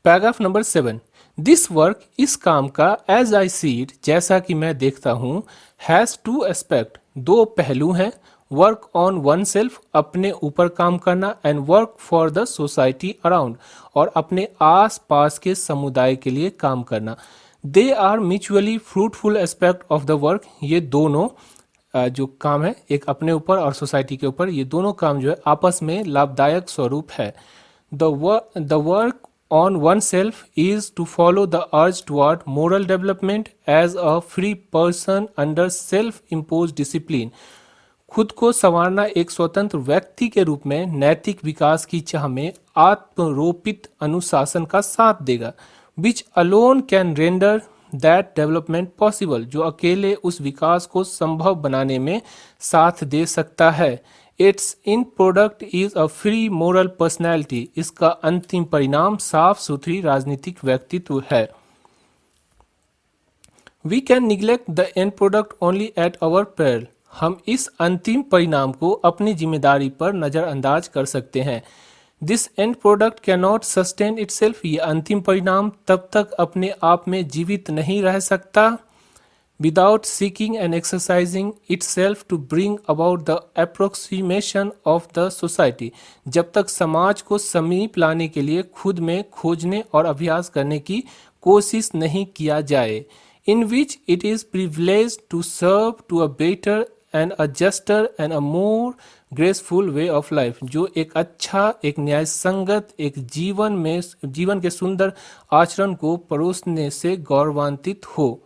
Paragraph number 7, this work, इस काम का, एज आई सी इट, जैसा कि मैं देखता हूँ, हैज़ टू एस्पेक्ट, दो पहलू हैं, वर्क ऑन वन सेल्फ, अपने ऊपर काम करना, and work for the society around, और अपने आस पास के समुदाय के लिए काम करना। They are mutually fruitful aspect of the work, ये दोनों जो काम है, एक अपने ऊपर और सोसाइटी के ऊपर, ये दोनों काम जो है आपस में लाभदायक स्वरूप है। The work on oneself is to follow the urge toward moral development as a free person under self-imposed discipline. खुद को संवारना एक स्वतंत्र व्यक्ति के रूप में नैतिक विकास की चाह में आत्मरोपित अनुशासन का साथ देगा, which alone can render that development possible, जो अकेले उस विकास को संभव बनाने में साथ दे सकता है। Its end product is a free moral personality, इसका अंतिम परिणाम साफ सुथरी राजनीतिक व्यक्तित्व है। We can neglect the end product only at our peril, हम इस अंतिम परिणाम को अपनी जिम्मेदारी पर नज़रअंदाज कर सकते हैं। This and product can not sustain itself, ये अंतिम परिणाम तब तक अपने आप में जीवित नहीं रह सकता, without seeking and exercising itself to bring about the approximation of the society, जब तक समाज को समीप लाने के लिए खुद में खोजने और अभ्यास करने की कोशिश नहीं किया जाए, in which it is privileged to serve to a better and a juster and a more graceful way of life, जो एक अच्छा, एक न्याय संगत, एक जीवन के सुंदर आचरण को परोसने से गौरवान्वित हो।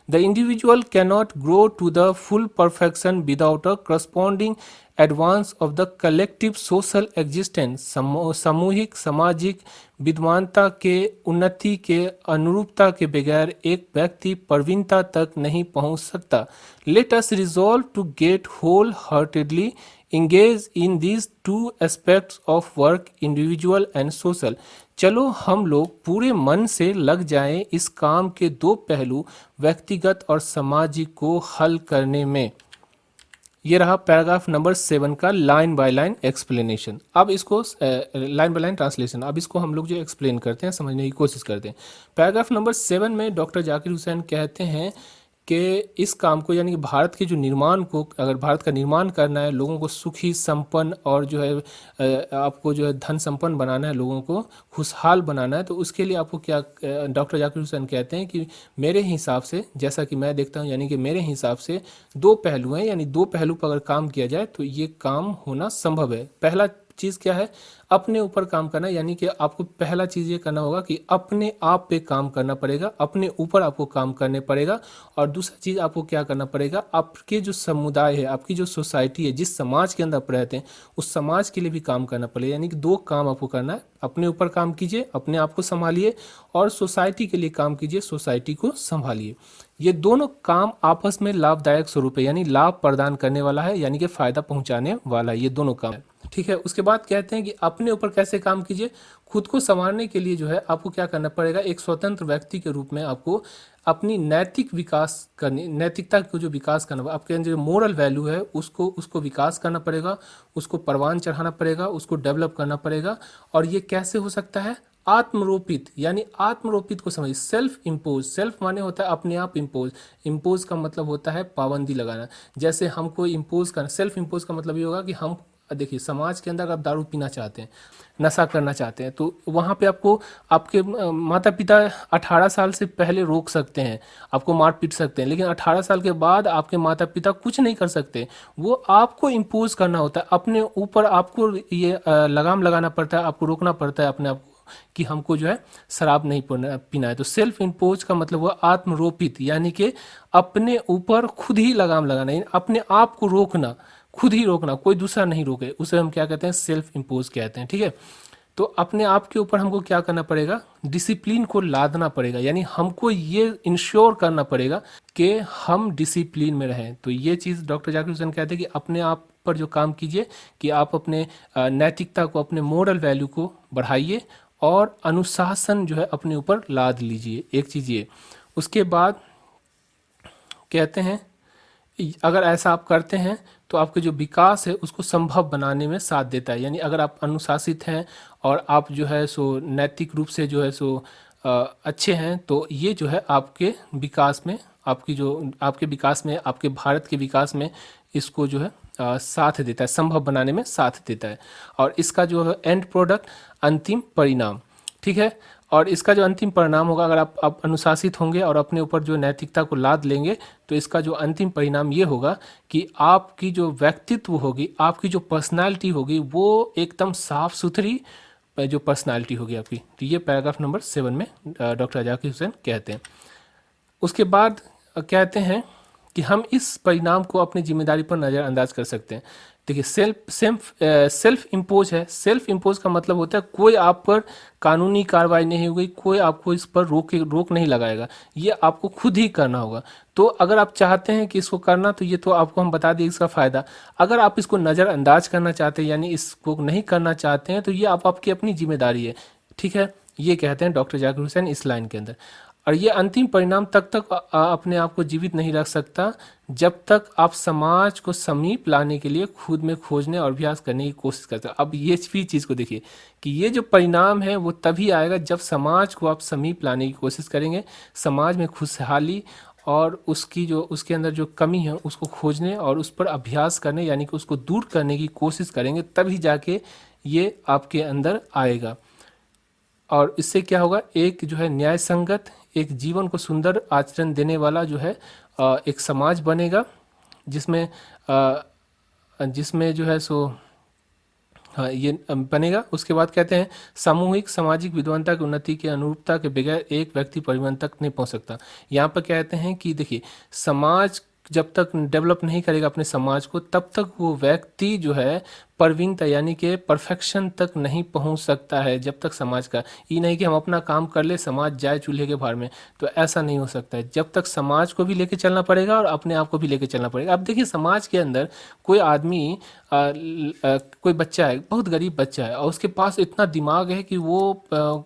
The individual cannot grow to the full perfection without a corresponding advance of the collective social existence. सामूहिक सामाजिक विद्वानता के उन्नति के अनुरूपता के बगैर एक व्यक्ति प्रवीणता तक नहीं पहुंच सकता। Let us resolve to get wholeheartedly engaged in these two aspects of work, individual and social. चलो हम लोग पूरे मन से लग जाएं इस काम के दो पहलू, व्यक्तिगत और सामाजिक, को हल करने में। ये रहा पैराग्राफ नंबर 7 का लाइन बाय लाइन एक्सप्लेनेशन। अब इसको लाइन बाय लाइन ट्रांसलेशन, अब इसको हम लोग जो एक्सप्लेन करते हैं, समझने की कोशिश करते हैं। पैराग्राफ नंबर 7 में डॉक्टर जाकिर हुसैन कहते हैं कि इस काम को, यानी कि भारत के जो निर्माण को, अगर भारत का निर्माण करना है, लोगों को सुखी संपन्न और जो है आपको जो है धन संपन्न बनाना है, लोगों को खुशहाल बनाना है, तो उसके लिए आपको क्या, डॉक्टर जाकिर हुसैन कहते हैं कि मेरे हिसाब से, जैसा कि मैं देखता हूँ, यानी कि मेरे हिसाब से दो पहलू हैं, यानी दो पहलू पर अगर काम किया जाए तो ये काम होना संभव है। पहला चीज़ क्या है, अपने ऊपर काम करना, यानी कि आपको पहला चीज़ ये करना होगा कि अपने आप पे काम करना पड़ेगा, अपने ऊपर आपको काम करने पड़ेगा। और दूसरा चीज़ आपको क्या करना पड़ेगा, आपके जो समुदाय है, आपकी जो सोसाइटी है, जिस समाज के अंदर आप रहते हैं, उस समाज के लिए भी काम करना पड़ेगा। यानी कि दो काम आपको करना है, अपने ऊपर काम कीजिए, अपने आप को संभालिए, और सोसाइटी के लिए काम कीजिए, सोसाइटी को संभालिए। ये दोनों काम आपस में लाभदायक स्वरूप है, यानी लाभ प्रदान करने वाला है, यानी कि फ़ायदा पहुंचाने वाला है, ये दोनों काम है। ठीक है, उसके बाद कहते हैं कि अपने ऊपर कैसे काम कीजिए। खुद को संवारने के लिए जो है आपको क्या करना पड़ेगा, एक स्वतंत्र व्यक्ति के रूप में आपको अपनी नैतिक विकास करनी, नैतिकता को जो विकास करना, आपके अंदर जो मोरल वैल्यू है उसको विकास करना पड़ेगा, उसको परवान चढ़ाना पड़ेगा, उसको डेवलप करना पड़ेगा। और ये कैसे हो सकता है, आत्मरोपित, यानी आत्मरोपित को समझिए, सेल्फ इम्पोज। सेल्फ माने होता है अपने आप, इम्पोज, इम्पोज का मतलब होता है पाबंदी लगाना। जैसे हमको इम्पोज करना, सेल्फ इम्पोज का मतलब ये होगा कि हम, देखिए समाज के अंदर आप दारू पीना चाहते हैं, नशा करना चाहते हैं, तो वहाँ पे आपको आपके माता पिता 18 साल से पहले रोक सकते हैं, आपको मार पीट सकते हैं, लेकिन 18 साल के बाद आपके माता पिता कुछ नहीं कर सकते। वो आपको इम्पोज करना होता है, अपने ऊपर आपको ये लगाम लगाना पड़ता है, आपको रोकना पड़ता है अपने आप को कि हमको जो है शराब नहीं पीना है। तो सेल्फ इम्पोज का मतलब हुआ आत्मरोपित, यानी कि अपने ऊपर खुद ही लगाम लगाना, यानी अपने आप को रोकना, खुद ही रोकना, कोई दूसरा नहीं रोके, उसे हम क्या कहते हैं, सेल्फ इम्पोज कहते हैं। ठीक है, तो अपने आप के ऊपर हमको क्या करना पड़ेगा, डिसिप्लिन को लादना पड़ेगा, यानी हमको ये इंश्योर करना पड़ेगा कि हम डिसिप्लिन में रहें। तो ये चीज़ डॉक्टर जाकिर हुसैन कहते हैं कि अपने आप पर जो काम कीजिए, कि आप अपने नैतिकता को, अपने मोरल वैल्यू को बढ़ाइए और अनुशासन जो है अपने ऊपर लाद लीजिए, एक चीज़ ये। उसके बाद कहते हैं अगर ऐसा आप करते हैं तो आपके जो विकास है उसको संभव बनाने में साथ देता है। यानी अगर आप अनुशासित हैं और आप जो है सो नैतिक रूप से जो है सो अच्छे हैं, तो ये जो है आपके विकास में, आपके विकास में, आपके भारत के विकास में इसको जो है साथ देता है, संभव बनाने में साथ देता है। और इसका जो है एंड प्रोडक्ट, अंतिम परिणाम, ठीक है। और इसका जो अंतिम परिणाम होगा, अगर आप अनुशासित होंगे और अपने ऊपर जो नैतिकता को लाद लेंगे, तो इसका जो अंतिम परिणाम ये होगा कि आपकी जो व्यक्तित्व होगी, आपकी जो पर्सनालिटी होगी, वो एकदम साफ सुथरी जो पर्सनालिटी होगी आपकी। तो ये पैराग्राफ नंबर 7 में डॉक्टर जाकिर हुसैन कहते हैं। उसके बाद कहते हैं कि हम इस परिणाम को अपनी जिम्मेदारी पर नज़रअंदाज कर सकते हैं। देखिए, सेल्फ इम्पोज है। सेल्फ इम्पोज का मतलब होता है कोई आप पर कानूनी कार्रवाई नहीं होगी, कोई आपको इस पर रोक नहीं लगाएगा, ये आपको खुद ही करना होगा। तो अगर आप चाहते हैं कि इसको करना, तो ये तो आपको हम बता दें इसका फ़ायदा। अगर आप इसको नज़रअंदाज करना चाहते हैं, यानी इसको नहीं करना चाहते हैं, तो ये आपकी अपनी जिम्मेदारी है, ठीक है। ये कहते हैं डॉक्टर जाकिर हुसैन इस लाइन के अंदर। और ये अंतिम परिणाम तक अपने आप को जीवित नहीं रख सकता जब तक आप समाज को समीप लाने के लिए खुद में खोजने और अभ्यास करने की कोशिश करते हैं। अब ये भी चीज़ को देखिए कि ये जो परिणाम है वो तभी आएगा जब समाज को आप समीप लाने की कोशिश करेंगे, समाज में खुशहाली और उसके अंदर जो कमी है उसको खोजने और उस पर अभ्यास करने, यानी कि उसको दूर करने की कोशिश करेंगे, तभी जाके ये आपके अंदर आएगा। और इससे क्या होगा, एक जो है न्याय संगत, एक जीवन को सुंदर आचरण देने वाला जो है एक समाज बनेगा, जिसमें जो है सो ये बनेगा। उसके बाद कहते हैं सामूहिक सामाजिक विद्वानता की उन्नति के अनुरूपता के बगैर एक व्यक्ति परिवर्तन तक नहीं पहुंच सकता। यहाँ पर कहते हैं कि देखिए, समाज जब तक डेवलप नहीं करेगा अपने समाज को, तब तक वो व्यक्ति जो है परवीनता यानी कि परफेक्शन तक नहीं पहुंच सकता है। जब तक समाज का ये नहीं कि हम अपना काम कर ले, समाज जाए चूल्हे के भार में, तो ऐसा नहीं हो सकता है। जब तक समाज को भी लेके चलना पड़ेगा और अपने आप को भी लेके चलना पड़ेगा। अब देखिए, समाज के अंदर कोई आदमी कोई बच्चा है, बहुत गरीब बच्चा है, और उसके पास इतना दिमाग है कि वो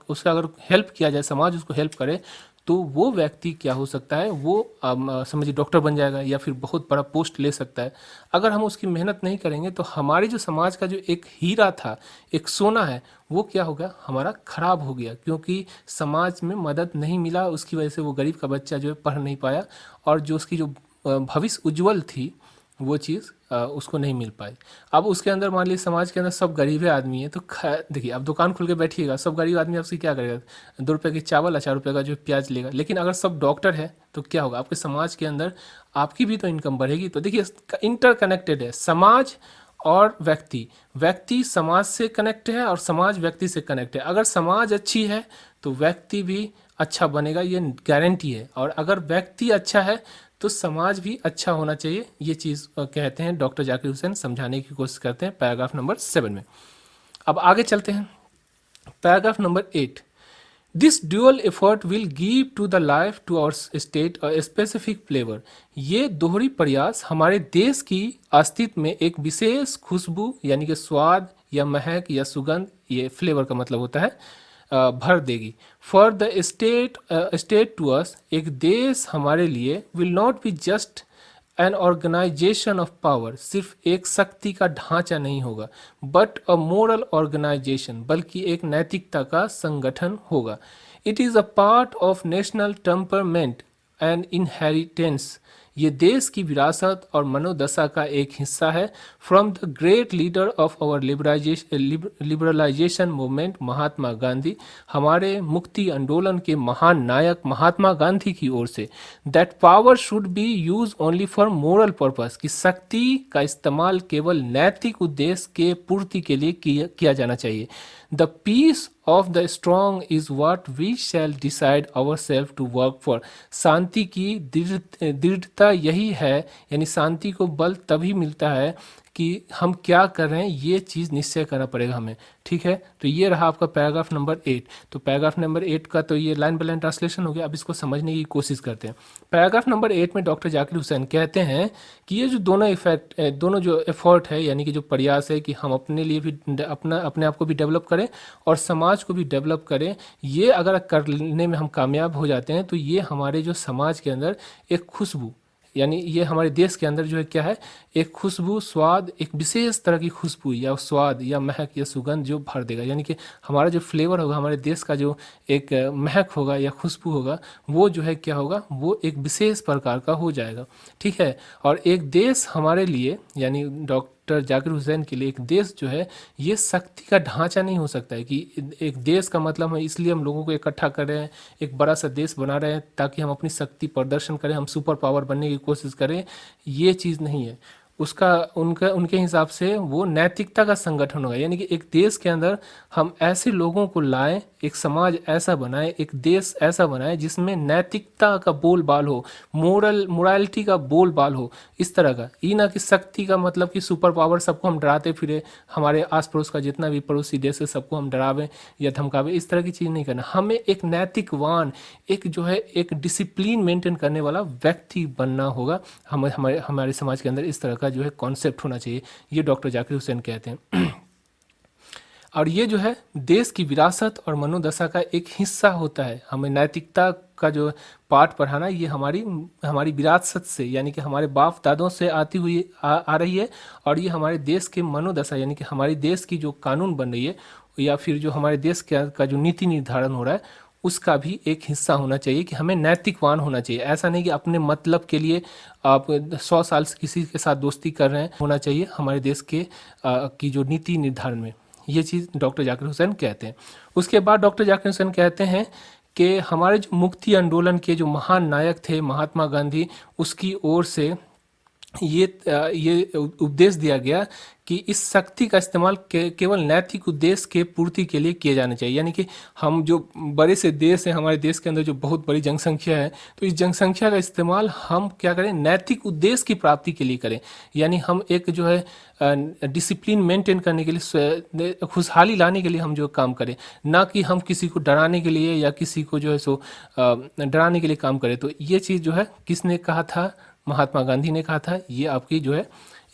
उसका अगर हेल्प किया जाए, समाज उसको हेल्प करे, तो वो व्यक्ति क्या हो सकता है, वो समझिए डॉक्टर बन जाएगा या फिर बहुत बड़ा पोस्ट ले सकता है। अगर हम उसकी मेहनत नहीं करेंगे तो हमारे जो समाज का जो एक हीरा था, एक सोना है, वो क्या हो गया, हमारा खराब हो गया, क्योंकि समाज में मदद नहीं मिला। उसकी वजह से वो गरीब का बच्चा जो है पढ़ नहीं पाया, और जो उसकी जो भविष्य उज्जवल थी वो चीज़ उसको नहीं मिल पाई। अब उसके अंदर मान लीजिए समाज के अंदर सब गरीब आदमी है, तो देखिए, अब दुकान खुल के बैठिएगा, सब गरीब आदमी आपसे क्या करेगा, 2 रुपये की चावल, 4 रुपये का जो प्याज लेगा। लेकिन अगर सब डॉक्टर है तो क्या होगा, आपके समाज के अंदर आपकी भी तो इनकम बढ़ेगी। तो देखिए, इंटरकनेक्टेड है समाज और व्यक्ति समाज से कनेक्ट है और समाज व्यक्ति से कनेक्ट है। अगर समाज अच्छी है तो व्यक्ति भी अच्छा बनेगा, ये गारंटी है। और अगर व्यक्ति अच्छा है तो समाज भी अच्छा होना चाहिए। ये चीज़ कहते हैं डॉक्टर जाकिर हुसैन, समझाने की कोशिश करते हैं पैराग्राफ नंबर 7 में। अब आगे चलते हैं, paragraph number 8। This dual effort will give to the life to our state a specific flavour. ये दोहरी प्रयास हमारे देश की अस्तित्व में एक विशेष खुशबू यानी कि स्वाद या महक या सुगंध, ये फ्लेवर का मतलब होता है, भर देगी। For the state to us, एक देश हमारे लिए, will not be just an organisation of power, सिर्फ एक शक्ति का ढांचा नहीं होगा, बट अ मोरल ऑर्गेनाइजेशन, बल्कि एक नैतिकता का संगठन होगा। It is a part of national temperament and inheritance, ये देश की विरासत और मनोदशा का एक हिस्सा है। From the great leader of our liberalisation movement Mahatma Gandhi, हमारे मुक्ति आंदोलन के महान नायक महात्मा गांधी की ओर से, that power should be use only for moral purpose, कि शक्ति का इस्तेमाल केवल नैतिक उद्देश्य के पूर्ति के लिए किया जाना चाहिए। The peace of the strong is what we shall decide our self to work for, शांति की दृढ़ता यही है, यानी शांति को बल तभी मिलता है कि हम क्या कर रहे हैं, ये चीज़ निश्चय करना पड़ेगा हमें, ठीक है। तो ये रहा आपका पैराग्राफ नंबर 8। तो पैराग्राफ नंबर 8 का तो ये लाइन बाय लाइन ट्रांसलेशन हो गया। अब इसको समझने की कोशिश करते हैं। पैराग्राफ नंबर 8 में डॉक्टर जाकिर हुसैन कहते हैं कि ये जो दोनों जो एफर्ट है, यानी कि जो प्रयास है कि हम अपने लिए भी अपने आप को भी डेवलप करें और समाज को भी डेवलप करें, ये अगर करने में हम कामयाब हो जाते हैं तो ये हमारे जो समाज के अंदर एक खुशबू, यानी ये हमारे देश के अंदर जो है क्या है, एक खुशबू, स्वाद, एक विशेष तरह की खुशबू या स्वाद या महक या सुगंध जो भर देगा। यानी कि हमारा जो फ्लेवर होगा, हमारे देश का जो एक महक होगा या खुशबू होगा, वो जो है क्या होगा, वो एक विशेष प्रकार का हो जाएगा। ठीक है। और एक देश हमारे लिए, यानी डॉक्टर जाकिर हुसैन के लिए, एक देश जो है ये शक्ति का ढांचा नहीं हो सकता है कि एक देश का मतलब है इसलिए हम लोगों को इकट्ठा कर रहे हैं, एक बड़ा सा देश बना रहे हैं ताकि हम अपनी शक्ति प्रदर्शन करें, हम सुपर पावर बनने की कोशिश करें। ये चीज़ नहीं है उसका। उनका उनके हिसाब से वो नैतिकता का संगठन होगा। यानी कि एक देश के अंदर हम ऐसे लोगों को लाएं, एक समाज ऐसा बनाए, एक देश ऐसा बनाए जिसमें नैतिकता का बोलबाल हो, मोरालिटी का बोलबाल हो, इस तरह का। ये ना कि शक्ति का मतलब कि सुपर पावर, सबको हम डराते फिरे, हमारे आस पड़ोस का जितना भी पड़ोसी देश है सबको हम डरावें या धमकावें, इस तरह की चीज़ नहीं करना। हमें एक नैतिकवान, एक जो है एक डिसिप्लिन मेंटेन करने वाला व्यक्ति बनना होगा। हमारे समाज के अंदर इस तरह का जो है कॉन्सेप्ट होना चाहिए। ये डॉक्टर जाकिर हुसैन कहते हैं। और ये जो है देश की विरासत और मनोदशा का एक हिस्सा होता है। हमें नैतिकता का जो पाठ पढ़ाना, ये हमारी विरासत से, यानी कि हमारे बाप दादों से आती हुई आ रही है। और ये हमारे देश के मनोदशा, यानी कि हमारे देश की जो कानून बन रही है या फिर जो हमारे देश का जो नीति निर्धारण हो रहा है, उसका भी एक हिस्सा होना चाहिए कि हमें नैतिकवान होना चाहिए। ऐसा नहीं कि अपने मतलब के लिए आप 100 साल से किसी के साथ दोस्ती कर रहे हैं, होना चाहिए हमारे देश के की जो नीति निर्धारण में। ये चीज़ डॉक्टर जाकिर हुसैन कहते हैं। उसके बाद डॉक्टर जाकिर हुसैन कहते हैं कि हमारे जो मुक्ति आंदोलन के जो महान नायक थे महात्मा गांधी, उसकी ओर से ये उपदेश दिया गया कि इस शक्ति का इस्तेमाल केवल नैतिक उद्देश्य के पूर्ति के लिए किए जाने चाहिए। यानी कि हम जो बड़े से देश हैं, हमारे देश के अंदर जो बहुत बड़ी जनसंख्या है, तो इस जनसंख्या का इस्तेमाल हम क्या करें, नैतिक उद्देश्य की प्राप्ति के लिए करें। यानी हम एक जो है डिसिप्लिन मेंटेन करने के लिए, खुशहाली लाने के लिए हम जो काम करें, ना कि हम किसी को डराने के लिए या किसी को जो है सो डराने के लिए काम करें। तो ये चीज़ जो है किसने कहा था, महात्मा गांधी ने कहा था। ये आपकी जो है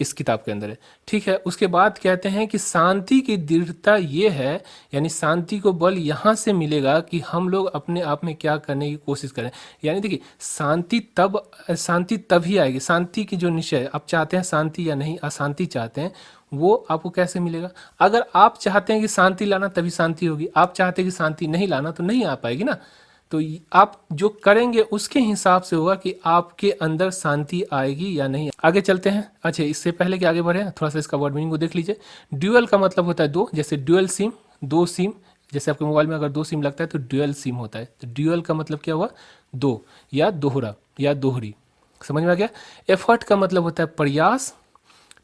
इस किताब के अंदर है। ठीक है। उसके बाद कहते हैं कि शांति की दृढ़ता ये है, यानी शांति को बल यहाँ से मिलेगा कि हम लोग अपने आप में क्या करने की कोशिश करें। यानी देखिए, शांति तभी आएगी। शांति की जो निश्चय, आप चाहते हैं शांति या नहीं, अशांति चाहते हैं, वो आपको कैसे मिलेगा। अगर आप चाहते हैं कि शांति लाना तभी शांति होगी, आप चाहते हैं कि शांति नहीं लाना तो नहीं आ पाएगी ना। तो आप जो करेंगे उसके हिसाब से होगा कि आपके अंदर शांति आएगी या नहीं। आगे चलते हैं। अच्छा, इससे पहले कि आगे बढ़े थोड़ा सा इसका वर्ड मीनिंग को देख लीजिए। ड्यूअल का मतलब होता है दो, जैसे ड्यूअल सिम, दो सिम। जैसे आपके मोबाइल में अगर दो सिम लगता है तो ड्यूअल सिम होता है। तो ड्यूअल का मतलब क्या हुआ, दो या दोहरा या दोहरी। समझ में आ गया। एफर्ट का मतलब होता है प्रयास।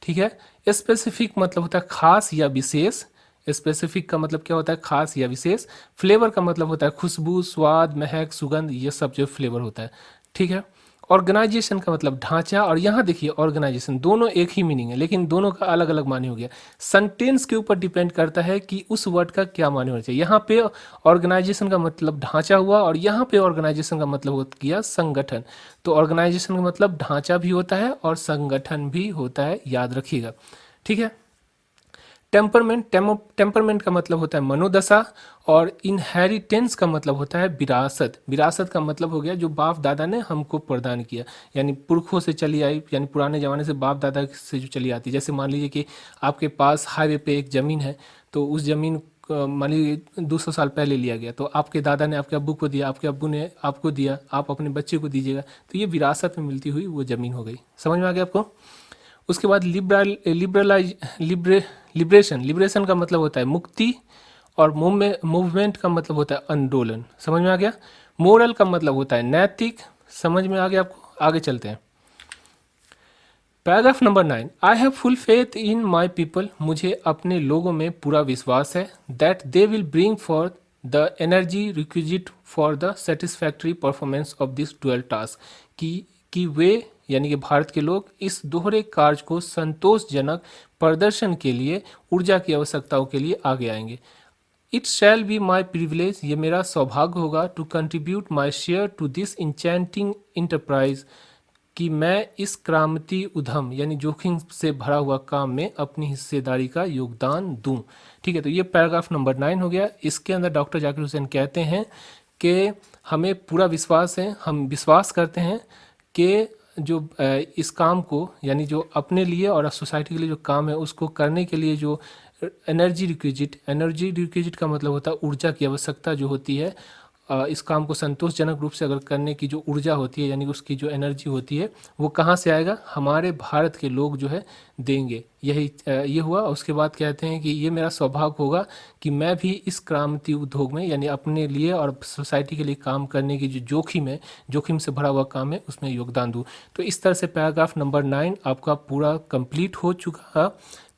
ठीक है। स्पेसिफिक मतलब होता है खास या विशेष। स्पेसिफिक का मतलब क्या होता है, खास या विशेष। फ्लेवर का मतलब होता है खुशबू, स्वाद, महक, सुगंध, ये सब जो फ्लेवर होता है। ठीक है। ऑर्गेनाइजेशन का मतलब ढांचा। और यहाँ देखिए ऑर्गेनाइजेशन, दोनों एक ही मीनिंग है लेकिन दोनों का अलग अलग माने हो गया। सेंटेंस के ऊपर डिपेंड करता है कि उस वर्ड का क्या माने होना चाहिए। यहाँ पे ऑर्गेनाइजेशन का मतलब ढांचा हुआ और यहाँ पे ऑर्गेनाइजेशन का मतलब हो गया संगठन। तो ऑर्गेनाइजेशन का मतलब ढांचा भी होता है और संगठन भी होता है, याद रखिएगा। ठीक है। टेम्परमेंट का मतलब होता है मनोदशा। और इनहेरिटेंस का मतलब होता है विरासत। विरासत का मतलब हो गया जो बाप दादा ने हमको प्रदान किया, यानी पुरखों से चली आई, यानी पुराने ज़माने से बाप दादा से जो चली आती। जैसे मान लीजिए कि आपके पास हाईवे पे एक ज़मीन है, तो उस ज़मीन मान लीजिए 200 साल पहले लिया गया, तो आपके दादा ने आपके अब्बू को दिया, आपके अब्बू ने आपको दिया, आप अपने बच्चे को दीजिएगा। तो ये विरासत में मिलती हुई वो ज़मीन हो गई। समझ में आ गया आपको। उसके बाद लिबरेशन का मतलब होता है मुक्ति। और मूवमेंट का मतलब होता है आंदोलन। समझ में आ गया। मोरल का मतलब होता है नैतिक। समझ में आ गया आपको। आगे चलते हैं। Paragraph number 9। I have full faith in my people. मुझे अपने लोगों में पूरा विश्वास है। That they will bring for the energy requisite for the satisfactory performance of this dual task. कि वे, यानी कि भारत के लोग, इस दोहरे कार्य को संतोषजनक प्रदर्शन के लिए ऊर्जा की आवश्यकताओं के लिए आगे आएंगे। It shall be my privilege. ये मेरा सौभाग्य होगा। To contribute my share to this enchanting enterprise. कि मैं इस क्रांति उद्यम यानी जोखिम से भरा हुआ काम में अपनी हिस्सेदारी का योगदान दूं। ठीक है। तो ये पैराग्राफ नंबर 9 हो गया। इसके अंदर डॉक्टर जाकिर हुसैन कहते हैं कि हमें पूरा विश्वास है, हम विश्वास करते हैं कि जो इस काम को यानी जो अपने लिए और सोसाइटी के लिए जो काम है उसको करने के लिए जो एनर्जी रिक्विजिट का मतलब होता है ऊर्जा की आवश्यकता जो होती है, इस काम को संतोषजनक रूप से अगर करने की जो ऊर्जा होती है यानी उसकी जो एनर्जी होती है वो कहाँ से आएगा, हमारे भारत के लोग जो है देंगे। यही ये हुआ। उसके बाद कहते हैं कि ये मेरा सौभाग्य होगा कि मैं भी इस क्रांति उद्योग में यानी अपने लिए और सोसाइटी के लिए काम करने की जो जोखिम है, जोखिम से भरा हुआ काम है, उसमें योगदान दूँ। तो इस तरह से पैराग्राफ नंबर 9 आपका पूरा कंप्लीट हो चुका है।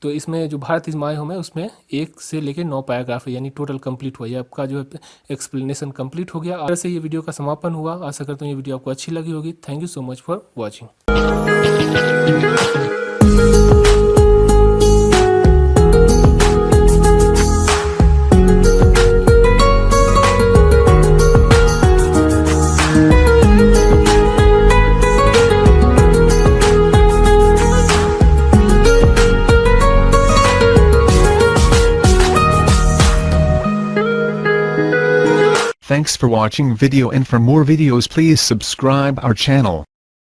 तो इसमें जो भारत इज माय होम है उसमें 1 से लेकर 9 पैराग्राफ है यानी टोटल कंप्लीट हुआ। ये आपका जो है एक्सप्लेनेशन कंप्लीट हो गया। और से ये वीडियो का समापन हुआ। आशा करता हूँ ये वीडियो आपको अच्छी लगी होगी। Thank you so much for watching. Thanks for watching video, and for more videos please subscribe our channel.